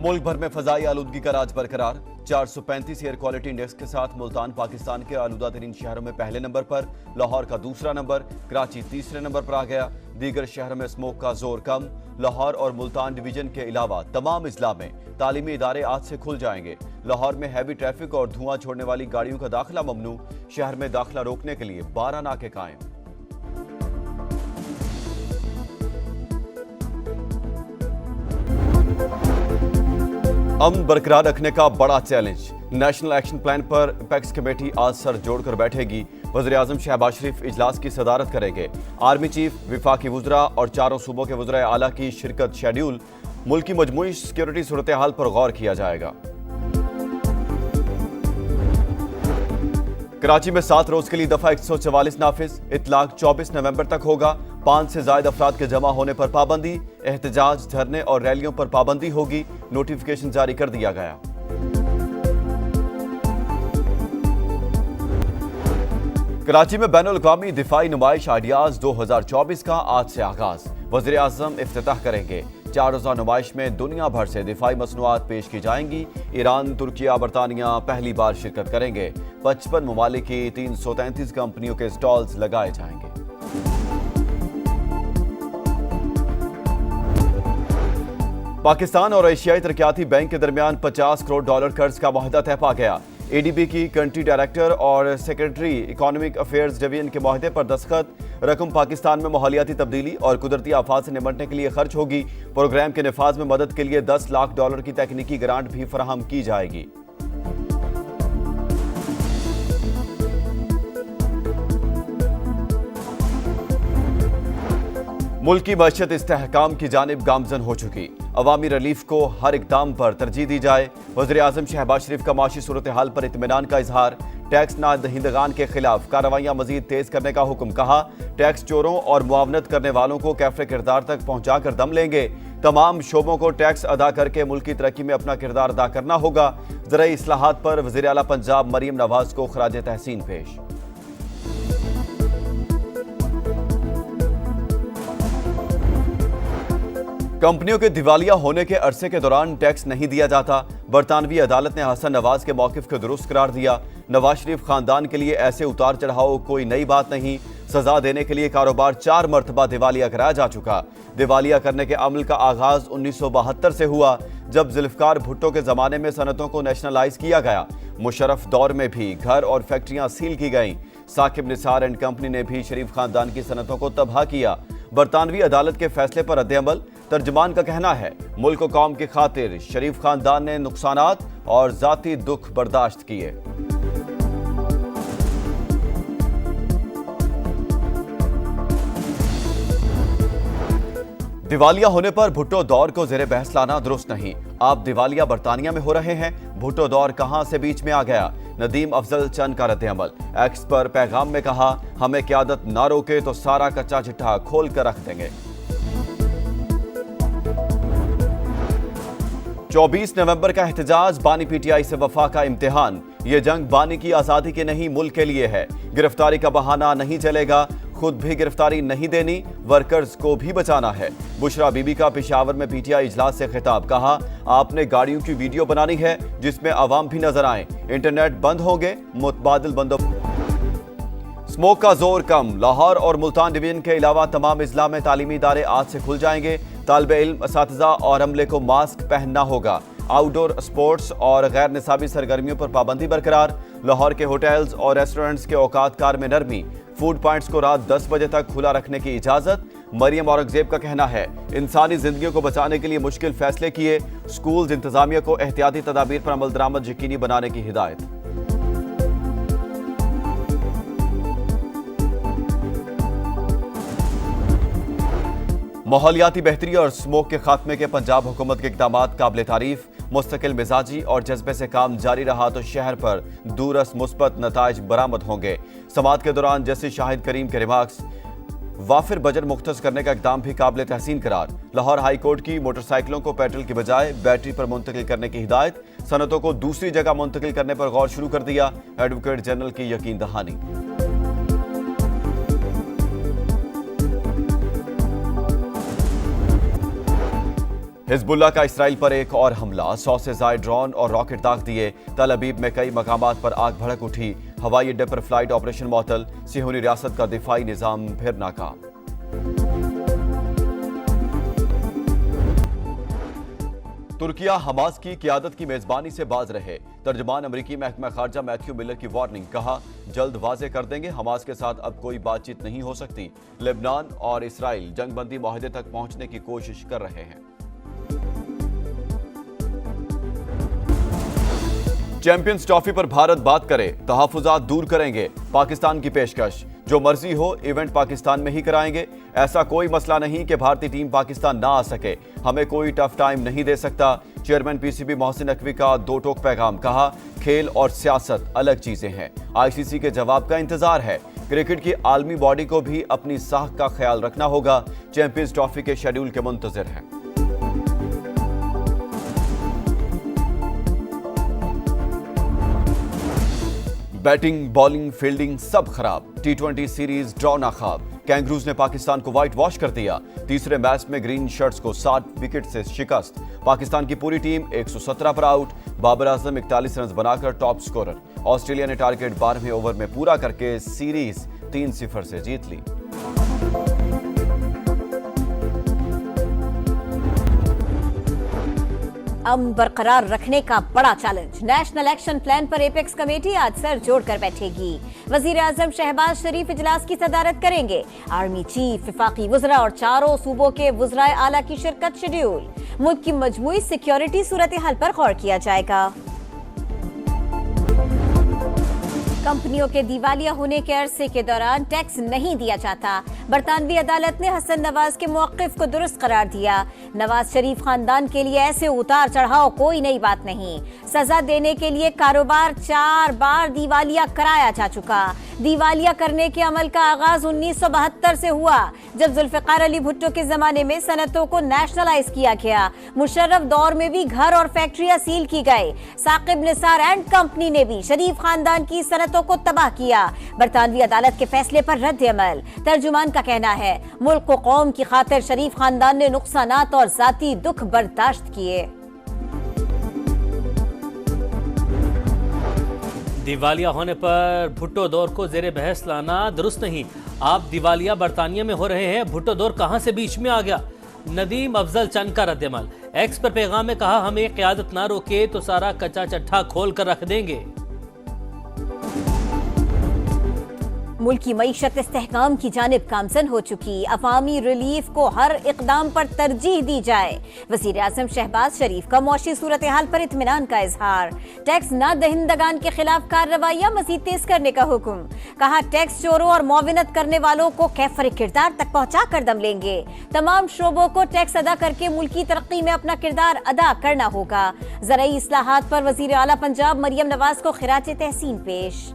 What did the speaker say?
मुल्क भर में फजाई आलूदगी का राज बरकरार। 435 एयर क्वालिटी इंडेक्स के साथ मुल्तान पाकिस्तान के आलूदा तरीन शहरों में पहले नंबर पर, लाहौर का दूसरा नंबर, कराची तीसरे नंबर पर आ गया। दीगर शहरों में स्मोक का जोर कम। लाहौर और मुल्तान डिवीजन के अलावा तमाम अजला में तालीमी इदारे आज से खुल जाएंगे। लाहौर में हैवी ट्रैफिक और धुआं छोड़ने वाली गाड़ियों का दाखिला ममनू। शहर में दाखिला रोकने के लिए 12 नाके कायम। अमन बरकरार रखने का बड़ा चैलेंज। नेशनल एक्शन प्लान पर अपेक्स कमेटी आज सर जोड़कर बैठेगी। वज़ीर-ए-आज़म शहबाज शरीफ इजलास की सदारत करेंगे। आर्मी चीफ, विफाकी वुज़रा और चारों सूबों के वज़ीर आला की शिरकत शेड्यूल। मुल्क की मजमूई सिक्योरिटी सूरत हाल पर गौर किया जाएगा। कराची में 7 रोज के लिए दफा 144 नाफिज। इतलाक 24 नवंबर तक होगा। 5 से ज्यादा अफराद के जमा होने पर पाबंदी। एहतजाज, धरने और रैलियों पर पाबंदी होगी। नोटिफिकेशन जारी कर दिया गया। कराची में बैनुल-अक़वामी दिफाई नुमाइश आइडियाज 2024 का आज से आगाज। वज़ीर-ए-आज़म इफ्तिताह करेंगे। 4 रोज़ा नुमाइश में दुनिया भर से दिफाई मसनूआत पेश की जाएंगी। ईरान, तुर्किया, बरतानिया पहली बार शिरकत करेंगे। 55 ममालिक की 333 कंपनियों के स्टॉल्स लगाए जाएंगे। पाकिस्तान और एशियाई तरक्याती बैंक के दरमियान $50 करोड़ कर्ज का मुआहदा तय पा गया। एडीबी की कंट्री डायरेक्टर और सेक्रेटरी इकोनॉमिक अफेयर्स डिवीजन के मुआहदे पर दस्तखत। रकम पाकिस्तान में माहौलियाती तब्दीली और कुदरती आफात से निपटने के लिए खर्च होगी। प्रोग्राम के नफाज में मदद के लिए $10 लाख की तकनीकी ग्रांट भी फराहम की जाएगी। मुल्क की मईशत इस्तेहकाम की जानिब गामजन हो चुकी। अवामी रिलीफ को हर इकदाम पर तरजीह दी जाए। वज़ीर-ए-आज़म शहबाज शरीफ का माशी सूरत हाल पर इत्मीनान का इजहार। टैक्स ना दहिंदगान के खिलाफ कार्रवाइयां मजीद तेज करने का हुक्म। कहा, टैक्स चोरों और मुआवनत करने वालों को कैफे किरदार तक पहुंचा कर दम लेंगे। तमाम शोबों को टैक्स अदा करके मुल्क की तरक्की में अपना किरदार अदा करना होगा। ज़राई इस्लाहात पर वज़ीर आला पंजाब मरीम नवाज को खराज तहसीन पेश। कंपनियों के दिवालिया होने के अरसे के दौरान टैक्स नहीं दिया जाता। बरतानवी अदालत ने हसन नवाज के मौक़िफ़ को दुरुस्त करार दिया। नवाज शरीफ खानदान के लिए ऐसे उतार चढ़ाव कोई नई बात नहीं। सजा देने के लिए कारोबार 4 मरतबा दिवालिया कराया जा चुका। दिवालिया करने के अमल का आगाज 1972 से हुआ, जब जुल्फ़िकार भुट्टो के ज़माने में सनतों को नेशनलाइज किया गया। मुशर्रफ दौर में भी घर और फैक्ट्रियां सील की गईं। साकिब निसार एंड कंपनी ने भी शरीफ खानदान की सनतों को तबाह किया। बरतानवी अदालत के फैसले पर रद्द-ए-अमल। तर्जमान का कहना है, मुल्क और कौम की खातिर शरीफ खानदान ने नुकसानात और जाती दुख बर्दाश्त किए। दिवालिया होने पर भुट्टो दौर को ज़ेरे बहस लाना दुरुस्त नहीं। आप दिवालिया बरतानिया में हो रहे हैं, भुट्टो दौर कहां से बीच में आ गया। नदीम अफजल चंद का रद्द-ए-अमल। एक्स पर पैगाम में कहा, हमें क़यादत ना रोके तो सारा कच्चा चिट्ठा खोल कर रख देंगे। 24 नवंबर का एहतजाज, बानी पीटीआई से वफा का इम्तिहान। ये जंग बानी की आज़ादी के नहीं, मुल्क के लिए है। गिरफ्तारी का बहाना नहीं चलेगा। खुद भी गिरफ्तारी नहीं देनी, वर्कर्स को भी बचाना है। बुशरा बीबी का पेशावर में पीटीआई इजलास से खिताब। कहा, आपने गाड़ियों की वीडियो बनानी है जिसमें आवाम भी नजर आए। इंटरनेट बंद होंगे, मुतबादिल बंदोबस्त। स्मोक का जोर कम। लाहौर और मुल्तान डिवीजन के अलावा तमाम अजला में तालीमी इदारे आज से खुल जाएंगे। तालिबे इल्म, असातिज़ा और अमले को मास्क पहनना होगा। आउटडोर स्पोर्ट्स और गैर निसाबी सरगर्मियों पर पाबंदी बरकरार। लाहौर के होटल्स और रेस्टोरेंट्स के औकात कार में नरमी। फूड पॉइंट्स को रात 10 बजे तक खुला रखने की इजाजत। मरियम औरंगजेब का कहना है, इंसानी जिंदगियों को बचाने के लिए मुश्किल फैसले किए। स्कूल इंतजामिया को एहतियाती तदाबीर पर अमल दरामद यकीनी बनाने की हिदायत। माहौलियाती बेहतरी और स्मोक के खात्मे के पंजाब हुकूमत के इक़दामात काबिल तारीफ। मुस्तकिल मिजाजी और जज्बे से काम जारी रहा तो शहर पर दूरस मुस्बत नताइज बरामद होंगे। समात के दौरान जस्टिस शाहिद करीम के रिमार्क्स। वाफिर बजट मुख्तस करने का इक़दाम भी काबिल तहसीन करार। लाहौर हाई कोर्ट की मोटरसाइकिलों को पेट्रोल की बजाय बैटरी पर मुंतकिल करने की हिदायत। सनतों को दूसरी जगह मुंतकिल करने पर गौर शुरू कर दिया। एडवोकेट जनरल की यकीन दहानी। हिजबुल्लाह का इसराइल पर एक और हमला, 100 से ज्यादा ड्रोन और रॉकेट दाग दिए। तल अबीब में कई मकामात पर आग भड़क उठी। हवाई अड्डे पर फ्लाइट ऑपरेशन मुअत्तल। सिहोनी रियासत का दिफाई निजाम फिर नाकाम। तुर्किया हमास की क़यादत की मेजबानी से बाज रहे। तर्जमान अमरीकी महकमा खारजा मैथ्यू मिलर की वार्निंग, कहा जल्द वाजे कर देंगे हमास के साथ अब कोई बातचीत नहीं हो सकती। लेबनान और इसराइल जंगबंदी मुआहदे तक पहुंचने की कोशिश कर रहे हैं। चैंपियंस ट्रॉफी पर भारत बात करे, तहफ्फुज़ात दूर करेंगे। पाकिस्तान की पेशकश, जो मर्जी हो इवेंट पाकिस्तान में ही कराएंगे। ऐसा कोई मसला नहीं कि भारतीय टीम पाकिस्तान ना आ सके, हमें कोई टफ टाइम नहीं दे सकता। चेयरमैन पीसीबी मोहसिन नकवी का दो टोक पैगाम, कहा खेल और सियासत अलग चीजें हैं। आईसीसी के जवाब का इंतजार है। क्रिकेट की आलमी बॉडी को भी अपनी साख का ख्याल रखना होगा। चैंपियंस ट्रॉफी के शेड्यूल के मुंतजिर हैं। बैटिंग, बॉलिंग, फील्डिंग सब खराब। टी20 सीरीज ड्रॉ नाखाब। कैंगरूज ने पाकिस्तान को व्हाइट वॉश कर दिया। तीसरे मैच में ग्रीन शर्ट्स को 60 विकेट से शिकस्त। पाकिस्तान की पूरी टीम 117 पर आउट। बाबर आजम 41 रन बनाकर टॉप स्कोरर। ऑस्ट्रेलिया ने टारगेट 12वें ओवर में पूरा करके सीरीज 3-0 से जीत ली। अमन बरकरार रखने का बड़ा चैलेंज। नेशनल एक्शन प्लान पर एपेक्स कमेटी आज सर जोड़कर बैठेगी। वजीर आजम शहबाज शरीफ इजलास की सदारत करेंगे। आर्मी चीफ, वफाकी वज़रा और चारों सूबों के वज़राए आला की शिरकत शेड्यूल। मुल्क की मजमूई सिक्योरिटी सूरत हाल पर गौर किया जाएगा। कंपनियों के दिवालिया होने के अरसे के दौरान टैक्स नहीं दिया जाता। बरतानवी अदालत ने हसन नवाज के मौक़िफ़ को दुरुस्त करार दिया। नवाज शरीफ खानदान के लिए ऐसे उतार चढ़ाव कोई नई बात नहीं। सजा देने के लिए कारोबार 4 बार दिवालिया कराया जा चुका। दिवालिया करने के अमल का आगाज 1972 से हुआ, जब जुल्फ़िकार अली भुट्टो के जमाने में सनतों को नेशनलाइज किया गया। मुशर्रफ दौर में भी घर और फैक्ट्रियां सील की गए। साकिब निसार एंड कंपनी ने भी शरीफ खानदान की सनतों को तबाह किया। बरतानवी अदालत के फैसले पर रद्द अमल। तर्जुमान का कहना है, मुल्क को कौम की खातिर शरीफ खानदान ने नुकसानात और जाती दुख बर्दाश्त किए। दिवालिया होने पर भुट्टो दौर को जेरे बहस लाना दुरुस्त नहीं। आप दिवालिया बरतानिया में हो रहे हैं, भुट्टो दौर कहां से बीच में आ गया? नदीम अफजल चंद का रद्दअमल। एक्स पर पैगाम में कहा, हमें क़यादत ना रोके तो सारा कच्चा चट्ठा खोल कर रख देंगे। मुल्क की मईशत इस्तेहकाम की जानिब गामजन हो चुकी। अवामी रिलीफ को हर इकदाम पर तरजीह दी जाए। वज़ीर आज़म शहबाज शरीफ का मौशी सूरत हाल पर इत्मीनान का इजहार। टैक्स न दहिंदगान के खिलाफ कार्रवाइयां मजीद तेज करने का हुक्म। कहा टैक्स चोरों और मुआविनत करने वालों को कैफर किरदार तक पहुंचा कर दम लेंगे। तमाम शोबों को टैक्स अदा करके मुल्क की तरक्की में अपना किरदार अदा करना होगा। ज़राई इस्लाहात पर वज़ीर आला पंजाब मरियम नवाज को खिराज तहसीन पेश।